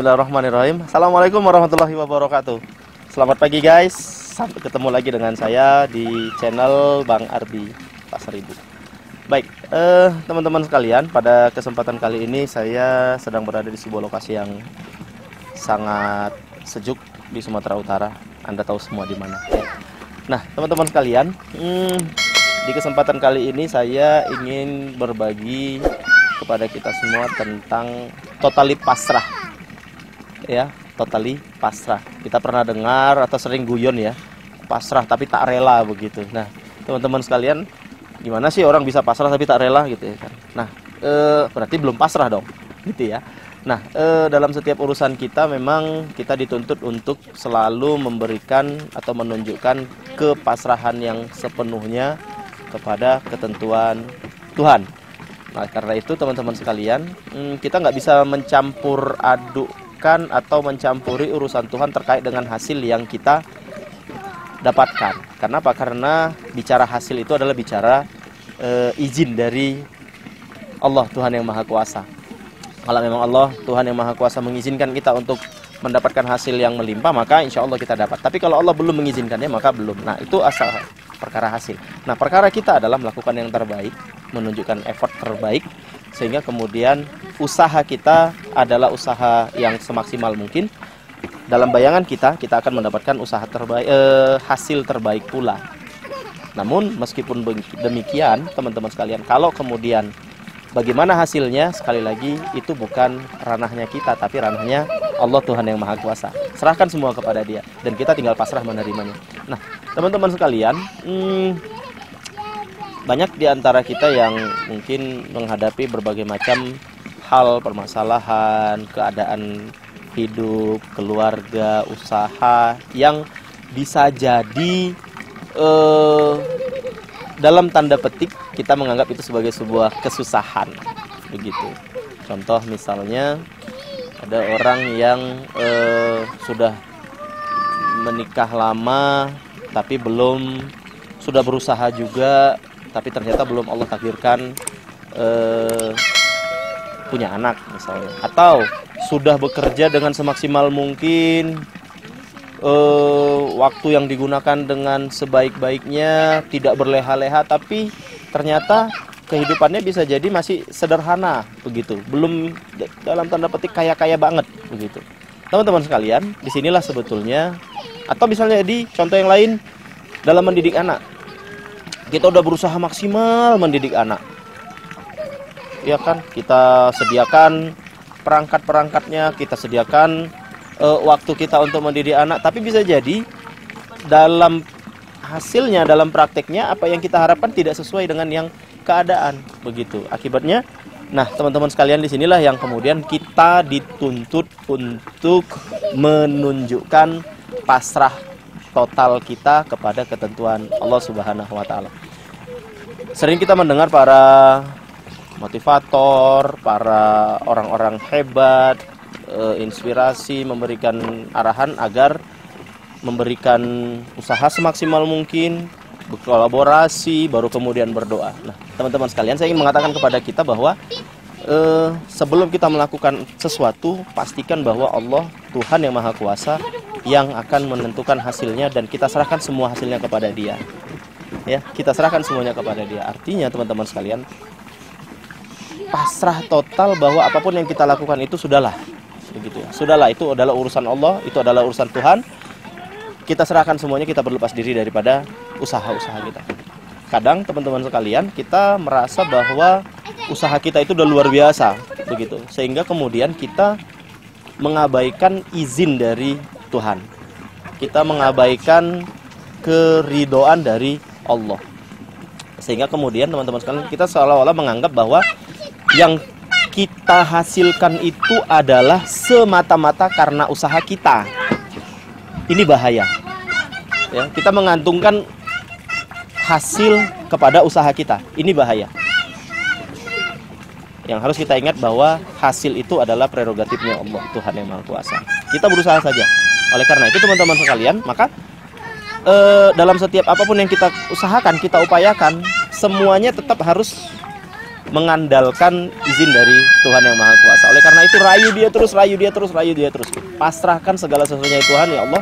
Bismillahirrahmanirrahim. Assalamualaikum warahmatullahi wabarakatuh. Selamat pagi guys. Sampai ketemu lagi dengan saya di channel Bang Ardi Pasar Ibu. Baik, teman-teman sekalian, pada kesempatan kali ini saya sedang berada di sebuah lokasi yang sangat sejuk di Sumatera Utara. Anda tahu semua di mana. Nah, teman-teman sekalian, di kesempatan kali ini saya ingin berbagi kepada kita semua tentang totali pasrah. Ya, totali pasrah. Kita pernah dengar atau sering guyon ya, pasrah tapi tak rela begitu. Nah, teman-teman sekalian, gimana sih orang bisa pasrah tapi tak rela gitu ya kan? Nah, berarti belum pasrah dong, gitu ya. Nah, dalam setiap urusan kita memang kita dituntut untuk selalu memberikan atau menunjukkan kepasrahan yang sepenuhnya kepada ketentuan Tuhan. Nah, karena itu teman-teman sekalian, kita nggak bisa mencampur adukkan atau mencampuri urusan Tuhan terkait dengan hasil yang kita dapatkan. Kenapa? Karena bicara hasil itu adalah bicara izin dari Allah, Tuhan yang Maha Kuasa. Kalau memang Allah, Tuhan yang Maha Kuasa mengizinkan kita untuk mendapatkan hasil yang melimpah, maka insya Allah kita dapat. Tapi kalau Allah belum mengizinkannya, maka belum. Nah, itu asal perkara hasil. Nah, perkara kita adalah melakukan yang terbaik, menunjukkan effort terbaik, sehingga kemudian usaha kita adalah usaha yang semaksimal mungkin. Dalam bayangan kita akan mendapatkan usaha terbaik, hasil terbaik pula. Namun meskipun demikian, teman-teman sekalian, kalau kemudian bagaimana hasilnya, sekali lagi itu bukan ranahnya kita, tapi ranahnya Allah, Tuhan yang Maha Kuasa. Serahkan semua kepada Dia, dan kita tinggal pasrah menerimanya. Nah, teman-teman sekalian, banyak di antara kita yang mungkin menghadapi berbagai macam hal, permasalahan, keadaan hidup, keluarga, usaha yang bisa jadi dalam tanda petik kita menganggap itu sebagai sebuah kesusahan, begitu. Contoh misalnya ada orang yang sudah menikah lama tapi belum, sudah berusaha juga tapi ternyata belum Allah takdirkan punya anak misalnya, atau sudah bekerja dengan semaksimal mungkin, waktu yang digunakan dengan sebaik-baiknya, tidak berleha-leha, tapi ternyata kehidupannya bisa jadi masih sederhana begitu, belum dalam tanda petik kaya-kaya banget begitu. Teman-teman sekalian, disinilah sebetulnya, atau misalnya di contoh yang lain dalam mendidik anak, kita udah berusaha maksimal mendidik anak, ya kan, kita sediakan perangkat-perangkatnya, kita sediakan waktu kita untuk mendidik anak, tapi bisa jadi dalam hasilnya, dalam prakteknya, apa yang kita harapkan tidak sesuai dengan yang keadaan begitu. Akibatnya, nah teman-teman sekalian, disinilah yang kemudian kita dituntut untuk menunjukkan pasrah total kita kepada ketentuan Allah Subhanahu wa Ta'ala. Sering kita mendengar para motivator, para orang-orang hebat, inspirasi, memberikan arahan agar memberikan usaha semaksimal mungkin, berkolaborasi, baru kemudian berdoa. Nah, teman-teman sekalian, saya ingin mengatakan kepada kita bahwa sebelum kita melakukan sesuatu, pastikan bahwa Allah, Tuhan yang Maha Kuasa, yang akan menentukan hasilnya, dan kita serahkan semua hasilnya kepada Dia. Ya, kita serahkan semuanya kepada Dia. Artinya, teman-teman sekalian, pasrah total bahwa apapun yang kita lakukan itu sudahlah, begitu ya. Sudahlah, itu adalah urusan Allah, itu adalah urusan Tuhan. Kita serahkan semuanya, kita berlepas diri daripada usaha-usaha kita. Kadang teman-teman sekalian, kita merasa bahwa usaha kita itu udah luar biasa, begitu, sehingga kemudian kita mengabaikan izin dari Tuhan. Kita mengabaikan keridoan dari Allah. Sehingga kemudian teman-teman sekalian, kita seolah-olah menganggap bahwa yang kita hasilkan itu adalah semata-mata karena usaha kita. Ini bahaya. Ya, kita mengantungkan hasil kepada usaha kita. Ini bahaya. Yang harus kita ingat bahwa hasil itu adalah prerogatifnya Allah, Tuhan yang Maha Kuasa. Kita berusaha saja. Oleh karena itu teman-teman sekalian, maka dalam setiap apapun yang kita usahakan, kita upayakan, semuanya tetap harus mengandalkan izin dari Tuhan yang Maha Kuasa. Oleh karena itu rayu dia terus, rayu dia terus, rayu dia terus. Pasrahkan segala sesuatunya Tuhan, ya Allah.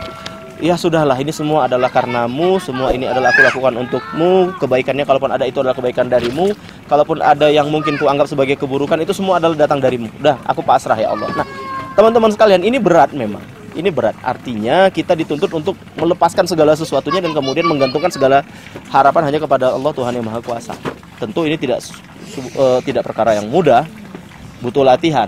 Ya sudahlah, ini semua adalah karenamu, semua ini adalah aku lakukan untukmu. Kebaikannya kalaupun ada itu adalah kebaikan darimu. Kalaupun ada yang mungkin ku anggap sebagai keburukan, itu semua adalah datang darimu. Udah, aku pasrah ya Allah. Nah, teman-teman sekalian, ini berat memang. Ini berat, artinya kita dituntut untuk melepaskan segala sesuatunya dan kemudian menggantungkan segala harapan hanya kepada Allah Tuhan yang Maha Kuasa. Tentu ini tidak perkara yang mudah, butuh latihan.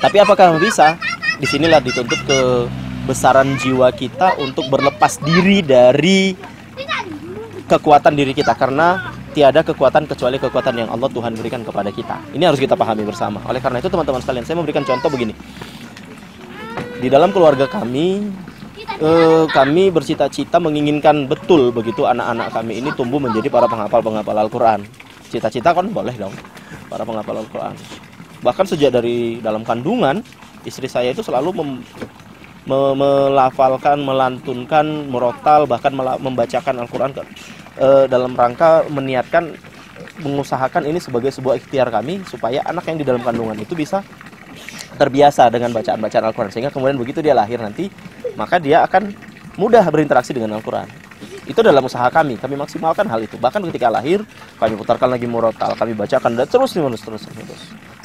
Tapi apakah bisa? Disinilah dituntut kebesaran jiwa kita untuk berlepas diri dari kekuatan diri kita, karena tiada kekuatan kecuali kekuatan yang Allah Tuhan berikan kepada kita. Ini harus kita pahami bersama. Oleh karena itu teman-teman sekalian, saya memberikan contoh begini. Di dalam keluarga kami bercita-cita menginginkan betul begitu anak-anak kami ini tumbuh menjadi para penghafal Al-Quran. Cita-cita kan boleh dong, para penghafal Al-Quran. Bahkan sejak dari dalam kandungan, istri saya itu selalu melafalkan, melantunkan, merotal, bahkan membacakan Al-Quran dalam rangka meniatkan, mengusahakan ini sebagai sebuah ikhtiar kami supaya anak yang di dalam kandungan itu bisa terbiasa dengan bacaan-bacaan Al-Quran, sehingga kemudian begitu dia lahir nanti, maka dia akan mudah berinteraksi dengan Al-Quran. Itu dalam usaha kami maksimalkan hal itu. Bahkan ketika lahir, kami putarkan lagi murotal, kami bacakan, dan terus.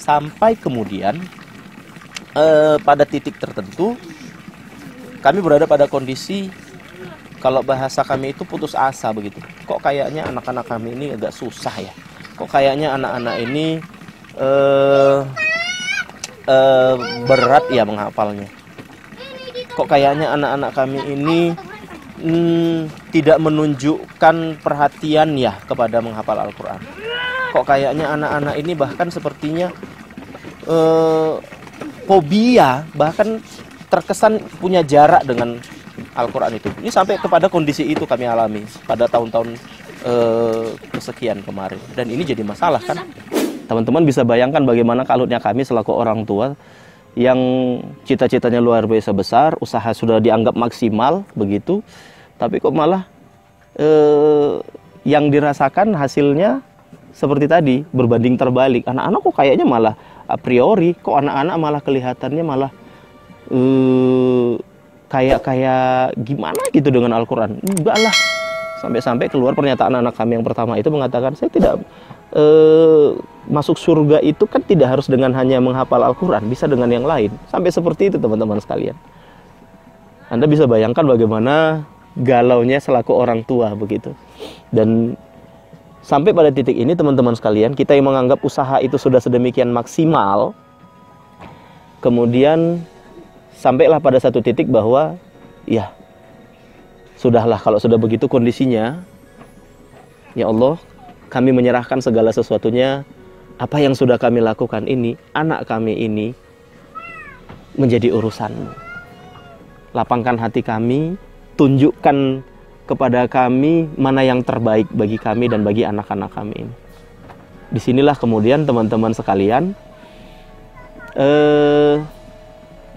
Sampai kemudian pada titik tertentu, kami berada pada kondisi, kalau bahasa kami itu putus asa begitu. Kok kayaknya anak-anak kami ini agak susah ya? Kok kayaknya anak-anak ini berat ya menghafalnya. Kok kayaknya anak-anak kami ini tidak menunjukkan perhatian ya kepada menghafal Al-Quran. Kok kayaknya anak-anak ini bahkan sepertinya fobia, bahkan terkesan punya jarak dengan Al-Quran itu. Ini sampai kepada kondisi itu kami alami pada tahun-tahun kesekian kemarin. Dan ini jadi masalah kan. Teman-teman bisa bayangkan bagaimana kalutnya kami selaku orang tua yang cita-citanya luar biasa besar, usaha sudah dianggap maksimal begitu, tapi kok malah yang dirasakan hasilnya seperti tadi, berbanding terbalik. Anak-anak kok kayaknya malah a priori, kok anak-anak malah kelihatannya malah kayak gimana gitu dengan Al-Quran. Enggak lah. Sampai-sampai keluar pernyataan anak kami yang pertama itu mengatakan, saya tidak masuk surga itu kan tidak harus dengan hanya menghafal Al-Quran, bisa dengan yang lain. Sampai seperti itu teman-teman sekalian. Anda bisa bayangkan bagaimana galaunya selaku orang tua begitu. Dan sampai pada titik ini teman-teman sekalian, kita yang menganggap usaha itu sudah sedemikian maksimal, kemudian sampailah pada satu titik bahwa ya sudahlah, kalau sudah begitu kondisinya, ya Allah, kami menyerahkan segala sesuatunya. Apa yang sudah kami lakukan ini, anak kami ini menjadi urusan-Mu. Lapangkan hati kami, tunjukkan kepada kami mana yang terbaik bagi kami dan bagi anak-anak kami ini. Disinilah kemudian teman-teman sekalian,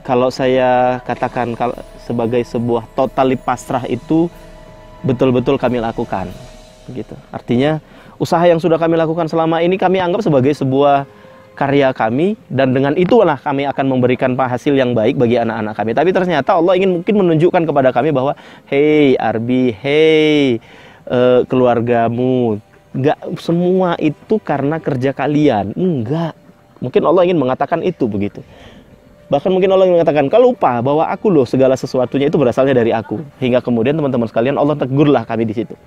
kalau saya katakan sebagai sebuah totali pasrah itu betul-betul kami lakukan. Begitu. Artinya usaha yang sudah kami lakukan selama ini kami anggap sebagai sebuah karya kami, dan dengan itulah kami akan memberikan hasil yang baik bagi anak-anak kami. Tapi ternyata Allah ingin mungkin menunjukkan kepada kami bahwa hey Arbi, hey keluargamu, enggak semua itu karena kerja kalian. Enggak. Mungkin Allah ingin mengatakan itu begitu. Bahkan mungkin Allah ingin mengatakan, kau lupa bahwa aku loh segala sesuatunya itu berasalnya dari aku. Hingga kemudian teman-teman sekalian, Allah tegurlah kami di situ.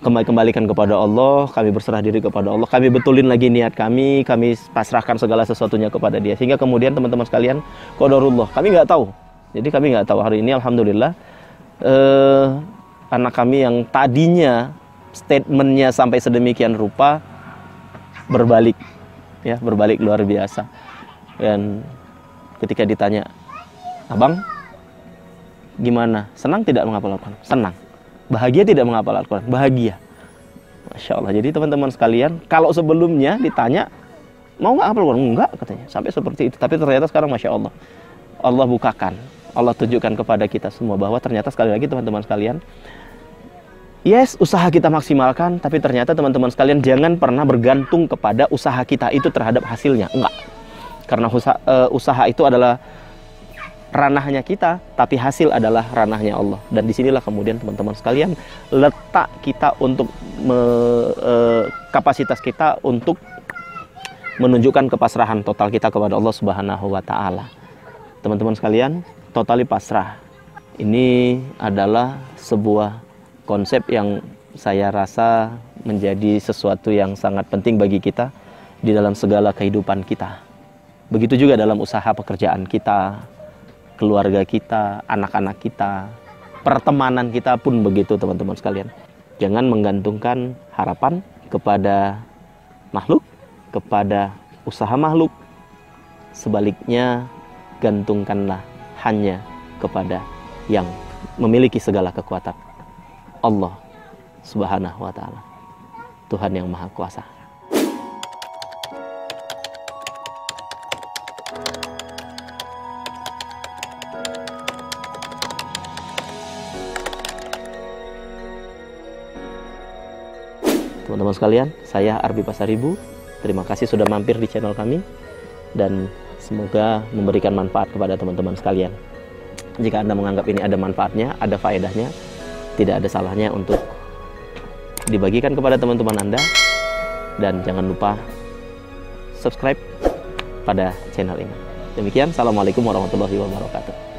Kembalikan kepada Allah, kami berserah diri kepada Allah, kami betulin lagi niat kami pasrahkan segala sesuatunya kepada Dia. Sehingga kemudian teman-teman sekalian, qadarullah, kami nggak tahu. Jadi kami nggak tahu hari ini, alhamdulillah, anak kami yang tadinya statementnya sampai sedemikian rupa berbalik, ya berbalik luar biasa. Dan ketika ditanya, abang, gimana? Senang tidak menghafal Al-Quran? Senang. Bahagia tidak menghafal Al-Quran? Bahagia. Masya Allah. Jadi teman-teman sekalian, kalau sebelumnya ditanya, mau nggak hafal Al-Quran? Enggak katanya. Sampai seperti itu. Tapi ternyata sekarang Masya Allah, Allah bukakan, Allah tunjukkan kepada kita semua bahwa ternyata sekali lagi teman-teman sekalian, Yes, usaha kita maksimalkan, tapi ternyata teman-teman sekalian jangan pernah bergantung kepada usaha kita itu terhadap hasilnya. Enggak. Karena usaha itu adalah ranahnya kita, tapi hasil adalah ranahnya Allah. Dan disinilah kemudian teman-teman sekalian letak kita untuk kapasitas kita untuk menunjukkan kepasrahan total kita kepada Allah Subhanahu wa Ta'ala. Teman-teman sekalian, totali pasrah. Ini adalah sebuah konsep yang saya rasa menjadi sesuatu yang sangat penting bagi kita di dalam segala kehidupan kita. Begitu juga dalam usaha pekerjaan kita, keluarga kita, anak-anak kita, pertemanan kita pun begitu teman-teman sekalian. Jangan menggantungkan harapan kepada makhluk, kepada usaha makhluk. Sebaliknya, gantungkanlah hanya kepada yang memiliki segala kekuatan, Allah Subhanahu wa Ta'ala, Tuhan yang Maha Kuasa. Teman-teman sekalian, saya Arbi Pasaribu. Terima kasih sudah mampir di channel kami, dan semoga memberikan manfaat kepada teman-teman sekalian. Jika Anda menganggap ini ada manfaatnya, ada faedahnya, tidak ada salahnya untuk dibagikan kepada teman-teman Anda. Dan jangan lupa subscribe pada channel ini. Demikian, Assalamualaikum warahmatullahi wabarakatuh.